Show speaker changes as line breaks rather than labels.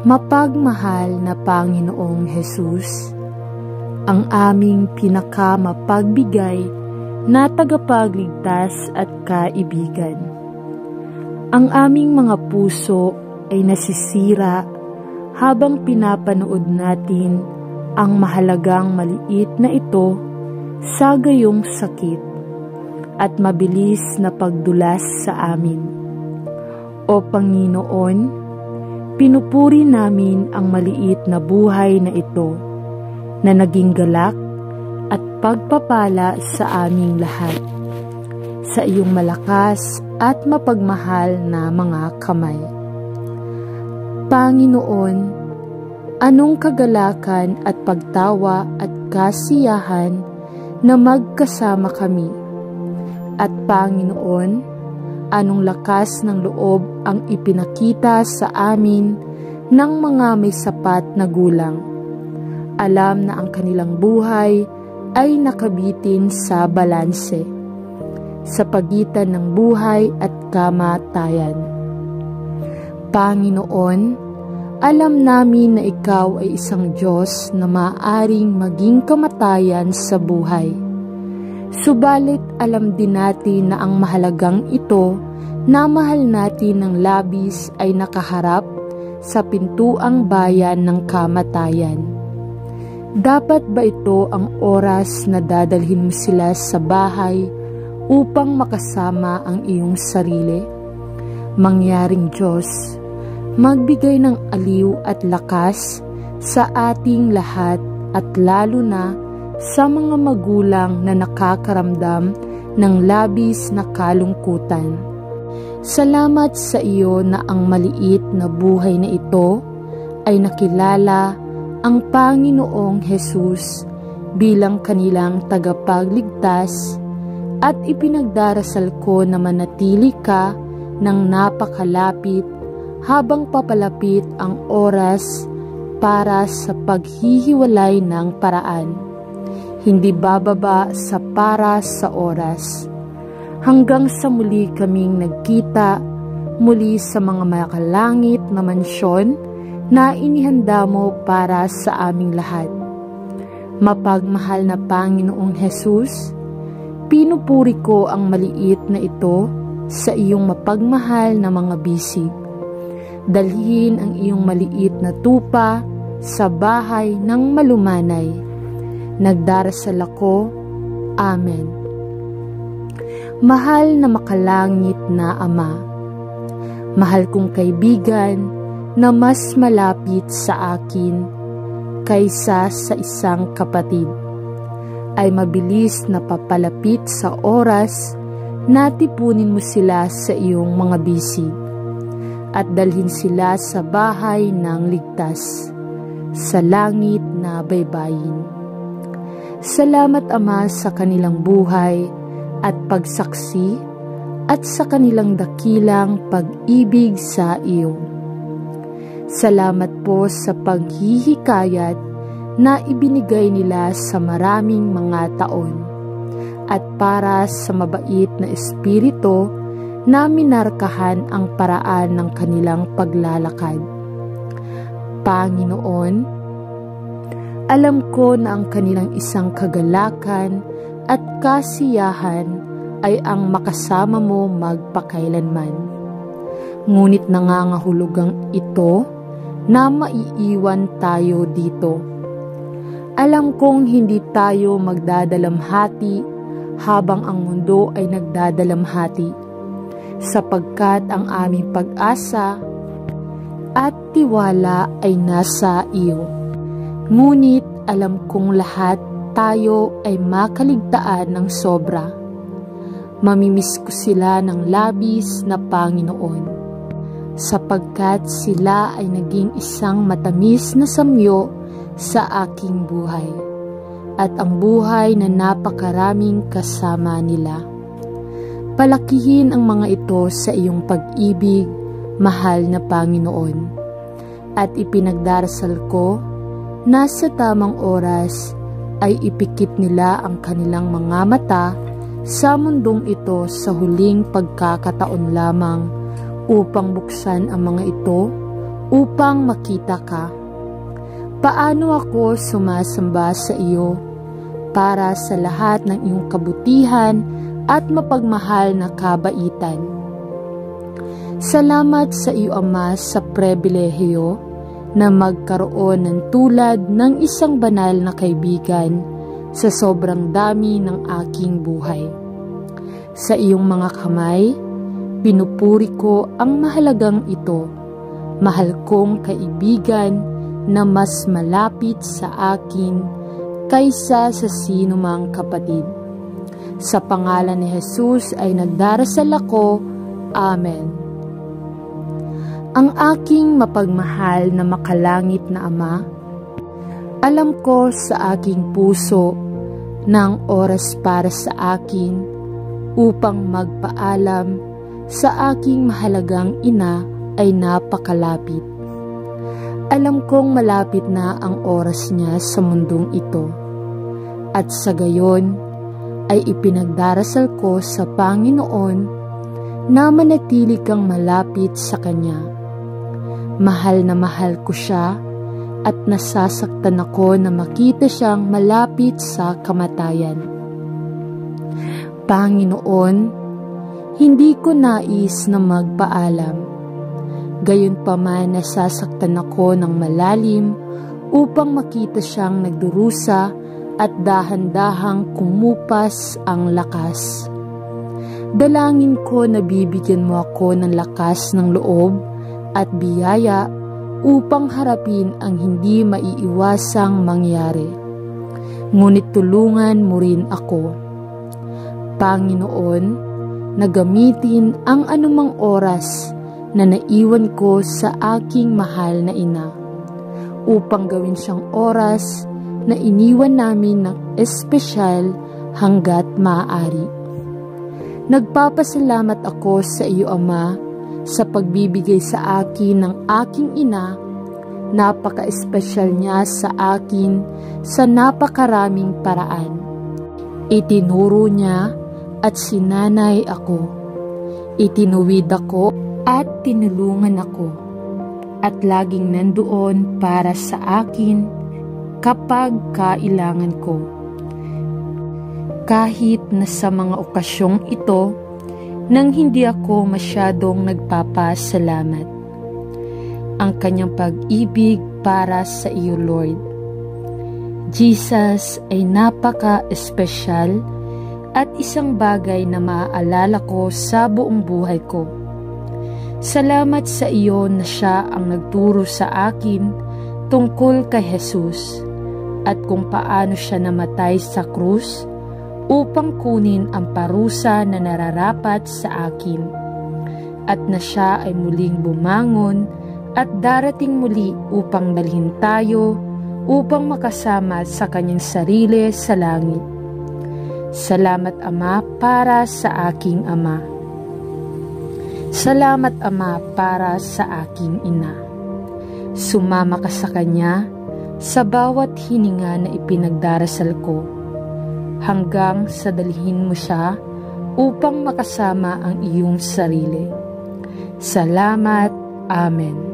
Mapagmahal na Panginoong Hesus, ang aming pinakamapagbigay na tagapagligtas at kaibigan. Ang aming mga puso ay nasisira habang pinapanood natin ang mahalagang maliit na ito sa gayong sakit at mabilis na pagdulas sa amin. O Panginoon, pinupuri namin ang maliit na buhay na ito na naging galak at pagpapala sa aming lahat sa iyong malakas at mapagmahal na mga kamay. Panginoon, anong kagalakan at pagtawa at kasiyahan na magkasama kami. At Panginoon, anong lakas ng loob ang ipinakita sa amin ng mga may sapat na gulang. Alam na ang kanilang buhay ay nakabitin sa balanse, sa pagitan ng buhay at kamatayan. Panginoon, alam namin na Ikaw ay isang Diyos na maaaring maging kamatayan sa buhay. Subalit alam din natin na ang mahalagang ito na mahal natin ng labis ay nakaharap sa pintuang bayan ng kamatayan. Dapat ba ito ang oras na dadalhin mo sila sa bahay upang makasama ang iyong sarili? Mangyaring Diyos, magbigay ng aliw at lakas sa ating lahat at lalo na sa mga magulang na nakakaramdam ng labis na kalungkutan. Salamat sa iyo na ang maliit na buhay na ito ay nakilala ang Panginoong Hesus bilang kanilang tagapagligtas at ipinagdarasal ko na manatili ka ng napakalapit habang papalapit ang oras para sa paghihiwalay ng paraan. Hindi bababa sa para sa oras. Hanggang sa muli kaming nagkita muli sa mga makalangit na mansyon na inihanda mo para sa aming lahat. Mapagmahal na Panginoong Hesus, pinupuri ko ang maliit na ito sa iyong mapagmahal na mga bisig. Dalhin ang iyong maliit na tupa sa bahay ng malumanay. Nagdarasal ako. Amen. Mahal na makalangit na Ama, mahal kong kaibigan na mas malapit sa akin kaysa sa isang kapatid, ay mabilis na papalapit sa oras na tipunin mo sila sa iyong mga bisig at dalhin sila sa bahay ng ligtas, sa langit na baybayin. Salamat Ama sa kanilang buhay at pagsaksi at sa kanilang dakilang pag-ibig sa iyo. Salamat po sa paghihikayat na ibinigay nila sa maraming mga taon at para sa mabait na espiritu na minarkahan ang paraan ng kanilang paglalakad. Panginoon, alam ko na ang kanilang isang kagalakan at kasiyahan ay ang makasama mo magpakailanman. Ngunit nangangahulugang ito na maiiwan tayo dito. Alam kong hindi tayo magdadalamhati habang ang mundo ay nagdadalamhati, sapagkat ang aming pag-asa at tiwala ay nasa iyo. Ngunit alam kong lahat tayo ay makaligtaan ng sobra. Mamimiss ko sila ng labis na Panginoon, sapagkat sila ay naging isang matamis na samyo sa aking buhay, at ang buhay na napakaraming kasama nila. Palakihin ang mga ito sa iyong pag-ibig, mahal na Panginoon, at ipinagdarasal ko na sa tamang oras ay ipikit nila ang kanilang mga mata sa mundong ito sa huling pagkakataon lamang upang buksan ang mga ito upang makita ka. Paano ako sumasamba sa iyo para sa lahat ng iyong kabutihan at mapagmahal na kabaitan. Salamat sa iyo, Ama, sa pribilehiyo na magkaroon ng tulad ng isang banal na kaibigan sa sobrang dami ng aking buhay. Sa iyong mga kamay, pinupuri ko ang mahalagang ito, mahal kong kaibigan na mas malapit sa akin kaysa sa sinumang kapatid. Sa pangalan ni Jesus ay nagdarasal ako. Amen. Ang aking mapagmahal na makalangit na Ama, alam ko sa aking puso na ang oras para sa akin upang magpaalam sa aking mahalagang ina ay napakalapit. Alam kong malapit na ang oras niya sa mundong ito, at sa gayon ay ipinagdarasal ko sa Panginoon na manatili kang malapit sa Kanya. Mahal na mahal ko siya at nasasaktan ako na makita siyang malapit sa kamatayan. Panginoon, hindi ko nais na magpaalam. Gayunpaman nasasaktan ako ng malalim upang makita siyang nagdurusa at dahan-dahang kumupas ang lakas. Dalangin ko na bibigyan mo ako ng lakas ng loob at biyaya upang harapin ang hindi maiiwasang mangyari. Ngunit tulungan mo rin ako. Panginoon, na gamitin ang anumang oras na naiwan ko sa aking mahal na ina upang gawin siyang oras na iniwan namin ng espesyal hanggat maaari. Nagpapasalamat ako sa iyo, Ama, sa pagbibigay sa akin ng aking ina. Napaka-espesyal niya sa akin sa napakaraming paraan. Itinuro niya at sinanay ako. Itinuwid ako at tinulungan ako, at laging nandoon para sa akin kapag kailangan ko. Kahit na sa mga okasyong ito, nang hindi ako masyadong nagpapasalamat. Ang kanyang pag-ibig para sa iyo, Lord. Jesus ay napaka-espesyal at isang bagay na maaalala ko sa buong buhay ko. Salamat sa iyo na siya ang nagturo sa akin tungkol kay Jesus at kung paano siya namatay sa krus upang kunin ang parusa na nararapat sa akin, at na siya ay muling bumangon at darating muli upang dalhin tayo upang makasama sa kanyang sarili sa langit. Salamat, Ama, para sa aking ama. Salamat, Ama, para sa aking ina. Sumama ka sa kanya sa bawat hininga na ipinagdarasal ko, hanggang sa dalhin mo siya upang makasama ang iyong sarili. Salamat. Amen.